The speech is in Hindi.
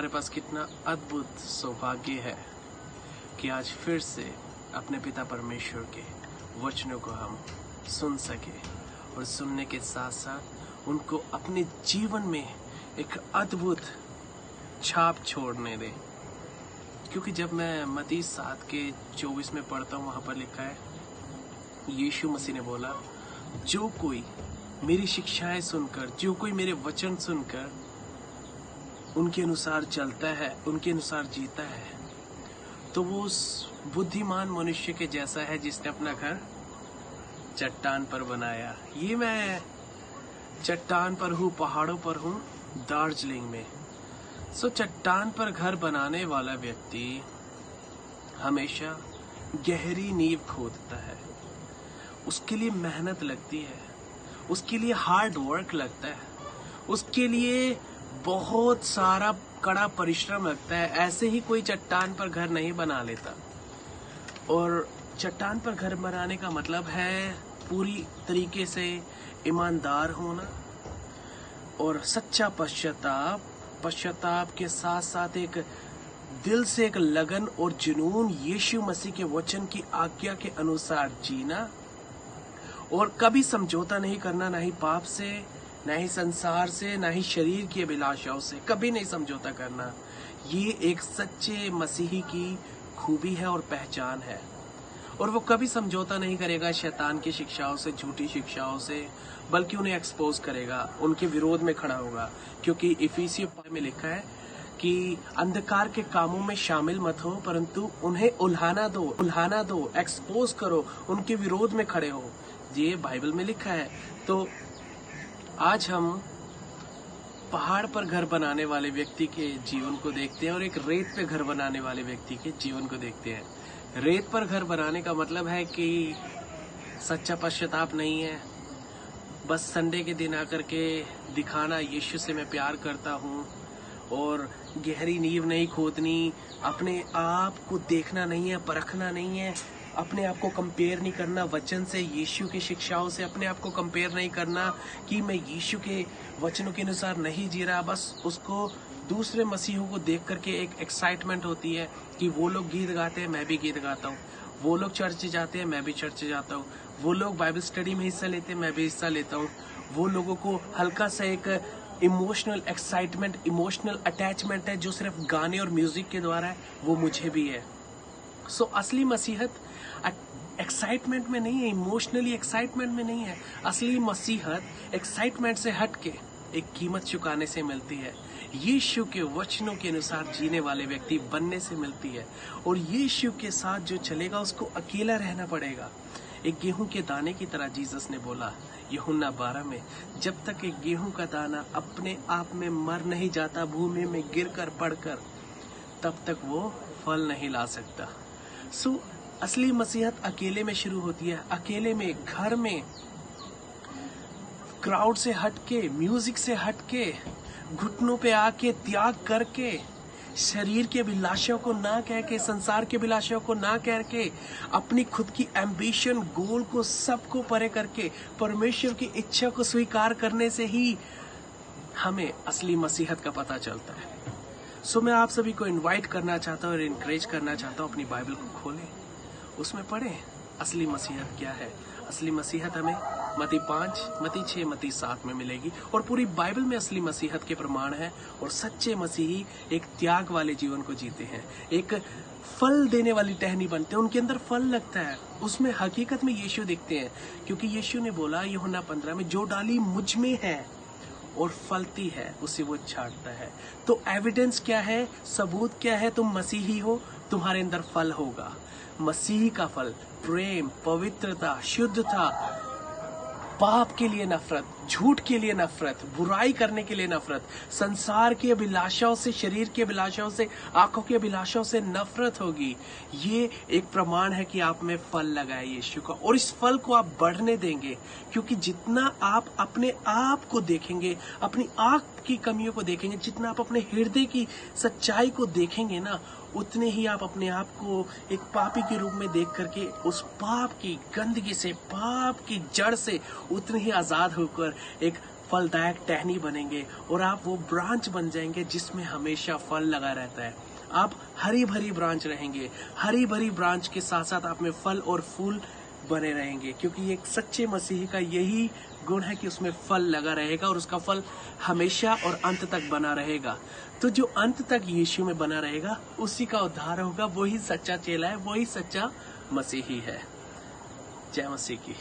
हमारे पास कितना अद्भुत सौभाग्य है कि आज फिर से अपने पिता परमेश्वर के वचनों को हम सुन सके और सुनने के साथ साथ उनको अपने जीवन में एक अद्भुत छाप छोड़ने दें। क्योंकि जब मैं मत्ती 7:24 में पढ़ता हूँ, वहाँ पर लिखा है, यीशु मसीह ने बोला, जो कोई मेरी शिक्षाएं सुनकर, जो कोई मेरे वचन सुनकर उनके अनुसार चलता है, उनके अनुसार जीता है, तो वो उस बुद्धिमान मनुष्य के जैसा है जिसने अपना घर चट्टान पर बनाया। ये मैं चट्टान पर हूँ, पहाड़ों पर हूँ, दार्जिलिंग में। चट्टान पर घर बनाने वाला व्यक्ति हमेशा गहरी नींव खोदता है। उसके लिए मेहनत लगती है, उसके लिए हार्ड वर्क लगता है, उसके लिए बहुत सारा कड़ा परिश्रम लगता है। ऐसे ही कोई चट्टान पर घर नहीं बना लेता। और चट्टान पर घर बनाने का मतलब है पूरी तरीके से ईमानदार होना और सच्चा पश्चाताप के साथ साथ एक दिल से एक लगन और जुनून यीशु मसीह के वचन की आज्ञा के अनुसार जीना, और कभी समझौता नहीं करना, ना ही पाप से, ना ही संसार से, ना ही शरीर की अभिलाषाओं से, कभी नहीं समझौता करना। ये एक सच्चे मसीही की खूबी है और पहचान है। और वो कभी समझौता नहीं करेगा शैतान की शिक्षाओं से, झूठी शिक्षाओं से, बल्कि उन्हें एक्सपोज करेगा, उनके विरोध में खड़ा होगा। क्योंकि इफिसियों 5 में लिखा है कि अंधकार के कामों में शामिल मत हो, परंतु उन्हें उल्हाना दो, एक्सपोज करो, उनके विरोध में खड़े हो। ये बाइबल में लिखा है। तो आज हम पहाड़ पर घर बनाने वाले व्यक्ति के जीवन को देखते हैं और एक रेत पे घर बनाने वाले व्यक्ति के जीवन को देखते हैं। रेत पर घर बनाने का मतलब है कि सच्चा पश्चाताप नहीं है, बस संडे के दिन आकर के दिखाना यीशु से मैं प्यार करता हूँ, और गहरी नींव नहीं खोदनी, अपने आप को देखना नहीं है, परखना नहीं है, अपने आप को कंपेयर नहीं करना वचन से, यीशु की शिक्षाओं से अपने आप को कंपेयर नहीं करना कि मैं यीशु के वचनों के अनुसार नहीं जी रहा। बस उसको दूसरे मसीहों को देख करके एक एक्साइटमेंट होती है कि वो लोग गीत गाते हैं, मैं भी गीत गाता हूँ, वो लोग चर्च जाते हैं, मैं भी चर्च जाता हूँ, वो लोग बाइबल स्टडी में हिस्सा लेते हैं, मैं भी हिस्सा लेता हूँ। वो लोगों को हल्का सा एक इमोशनल एक्साइटमेंट, इमोशनल अटैचमेंट है जो सिर्फ गाने और म्यूजिक के द्वारा है, वो मुझे भी है। असली मसीहत एक्साइटमेंट में नहीं है, इमोशनली एक्साइटमेंट में नहीं है। असली मसीहत एक्साइटमेंट से हट के एक कीमत चुकाने से मिलती है, यीशु के वचनों के अनुसार जीने वाले व्यक्ति बनने से मिलती है। और यीशु के साथ जो चलेगा उसको अकेला रहना पड़ेगा। एक गेहूं के दाने की तरह जीसस ने बोला यूहन्ना 12 में, जब तक एक गेहूं का दाना अपने आप में मर नहीं जाता, भूमि में गिरकर पड़कर, तब तक वो फल नहीं ला सकता। असली मसीहत अकेले में शुरू होती है, अकेले में, घर में, क्राउड से हटके, म्यूजिक से हटके, घुटनों पे आके, त्याग करके, शरीर के अभिलाषाओं को ना कह के, संसार के अभिलाषाओं को ना कह के, अपनी खुद की एम्बिशन, गोल को सबको परे करके परमेश्वर की इच्छा को स्वीकार करने से ही हमें असली मसीहत का पता चलता है। मैं आप सभी को इनवाइट करना चाहता हूँ और इनकरेज करना चाहता हूँ, अपनी बाइबल को खोलें, उसमें पढ़ें असली मसीहत क्या है। असली मसीहत हमें मत्ती 5, मत्ती 6, मत्ती 7 में मिलेगी। और पूरी बाइबल में असली मसीहत के प्रमाण है। और सच्चे मसीही एक त्याग वाले जीवन को जीते हैं, एक फल देने वाली टहनी बनते हैं, उनके अंदर फल लगता है, उसमें हकीकत में यीशु दिखते हैं। क्योंकि यीशु ने बोला यूहन्ना 15 में, जो डाली मुझ में है और फलती है उसे वो छांटता है। तो एविडेंस क्या है, सबूत क्या है? तुम मसीही हो, तुम्हारे अंदर फल होगा। मसीही का फल प्रेम, पवित्रता, शुद्धता, पाप के लिए नफरत, झूठ के लिए नफरत, बुराई करने के लिए नफरत, संसार की अभिलाषाओं से, शरीर की अभिलाषाओं से, आंखों की अभिलाषाओं से नफरत होगी। ये एक प्रमाण है कि आप में फल लगा है यीशु का, और इस फल को आप बढ़ने देंगे। क्योंकि जितना आप अपने आप को देखेंगे, अपनी आंख की कमियों को देखेंगे, जितना आप अपने हृदय की सच्चाई को देखेंगे ना, उतने ही आप अपने आप को एक पापी के रूप में देख करके उस पाप की गंदगी से, पाप की जड़ से उतने ही आजाद होकर एक फलदायक टहनी बनेंगे और आप वो ब्रांच बन जाएंगे जिसमें हमेशा फल लगा रहता है। आप हरी भरी ब्रांच रहेंगे। हरी भरी ब्रांच के साथ साथ आप में फल और फूल बने रहेंगे, क्योंकि एक सच्चे मसीही का यही गुण है कि उसमें फल लगा रहेगा और उसका फल हमेशा और अंत तक बना रहेगा। तो जो अंत तक यीशु में बना रहेगा उसी का उद्धार होगा। वही सच्चा चेला है, वही सच्चा मसीही है। जय मसीह की।